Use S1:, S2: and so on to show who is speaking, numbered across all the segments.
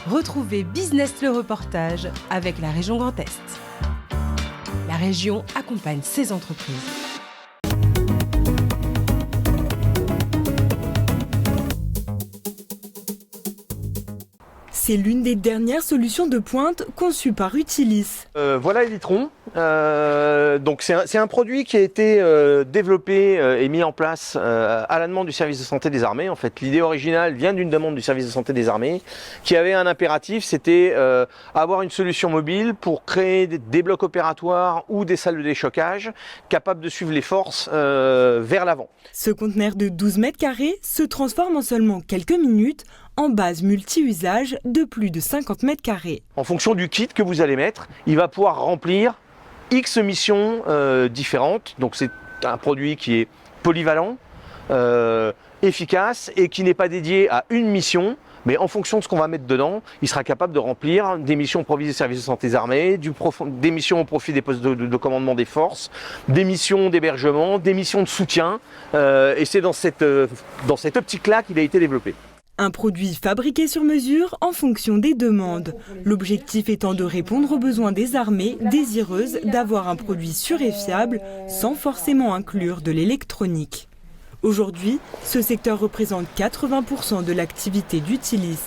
S1: Retrouvez Business le reportage avec la région Grand Est. La région accompagne ses entreprises.
S2: C'est l'une des dernières solutions de pointe conçues par Utilis.
S3: Voilà Elitron. Donc c'est un produit qui a été développé et mis en place à la demande du service de santé des armées. En fait, l'idée originale vient d'une demande du service de santé des armées qui avait un impératif, c'était avoir une solution mobile pour créer des blocs opératoires ou des salles de déchocage capables de suivre les forces vers l'avant.
S2: Ce conteneur de 12 mètres carrés se transforme en seulement quelques minutes en base multi-usage de plus de 50 mètres carrés.
S3: En fonction du kit que vous allez mettre, il va pouvoir remplir X missions différentes. Donc c'est un produit qui est polyvalent, efficace et qui n'est pas dédié à une mission. Mais en fonction de ce qu'on va mettre dedans, il sera capable de remplir des missions au profit des services de santé des armées, des missions au profit des postes de commandement des forces, des missions d'hébergement, des missions de soutien. Et c'est dans cette optique-là qu'il a été développé.
S2: Un produit fabriqué sur mesure en fonction des demandes. L'objectif étant de répondre aux besoins des armées désireuses d'avoir un produit sûr et fiable sans forcément inclure de l'électronique. Aujourd'hui, ce secteur représente 80% de l'activité d'Utilis.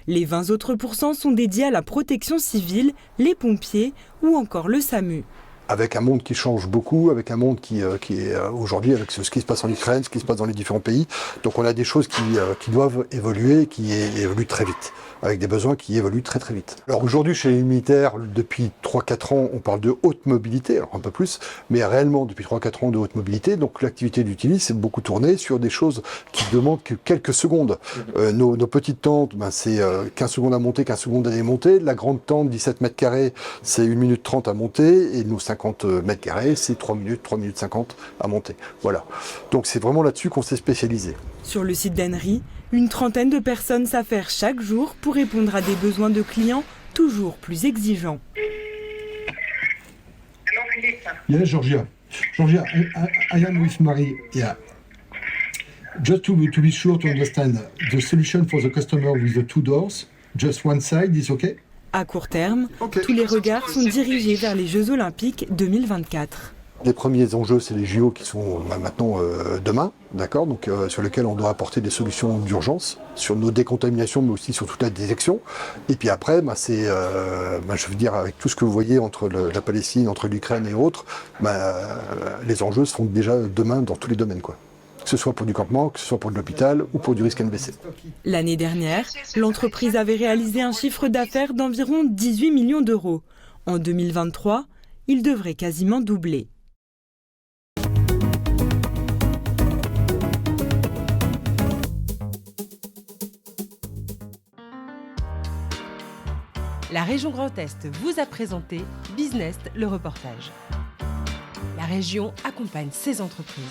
S2: Les 20 autres pourcents sont dédiés à la protection civile, les pompiers ou encore le SAMU.
S4: Avec un monde qui change beaucoup, avec un monde qui est aujourd'hui, avec ce qui se passe en Ukraine, ce qui se passe dans les différents pays. Donc on a des choses qui doivent évoluer, qui évoluent très vite, avec des besoins qui évoluent très très vite. Alors aujourd'hui, chez les militaires, depuis 3-4 ans, on parle de haute mobilité, alors un peu plus, mais réellement depuis 3-4 ans de haute mobilité. Donc l'activité d'Utilis, c'est beaucoup tourné sur des choses qui demandent que quelques secondes. Nos petites tentes, c'est 15 secondes à monter, 15 secondes à démonter. La grande tente, 17 mètres carrés, c'est 1 minute 30 à monter, et nos 50 mètres carrés, c'est 3 minutes 50 à monter. Voilà. Donc c'est vraiment là-dessus qu'on s'est spécialisé.
S2: Sur le site d'Henry, une trentaine de personnes s'affairent chaque jour pour répondre à des besoins de clients toujours plus exigeants.
S5: Yes, Georgia. Georgia, I am with Marie. Yeah. Just to be sure to understand, the solution for the customer with the 2 doors, just one side is okay?
S2: À court terme, tous les regards sont dirigés vers les Jeux Olympiques 2024.
S4: Les premiers enjeux, c'est les JO qui sont maintenant demain, d'accord, donc sur lesquels on doit apporter des solutions d'urgence sur nos décontaminations, mais aussi sur toute la détection. Et puis après, c'est, je veux dire, avec tout ce que vous voyez entre la Palestine, entre l'Ukraine et autres, les enjeux se font déjà demain dans tous les domaines, quoi. Que ce soit pour du campement, que ce soit pour de l'hôpital ou pour du risque NBC.
S2: L'année dernière, l'entreprise avait réalisé un chiffre d'affaires d'environ 18 millions d'euros. En 2023, il devrait quasiment doubler.
S1: La région Grand Est vous a présenté Business le reportage. La région accompagne ses entreprises.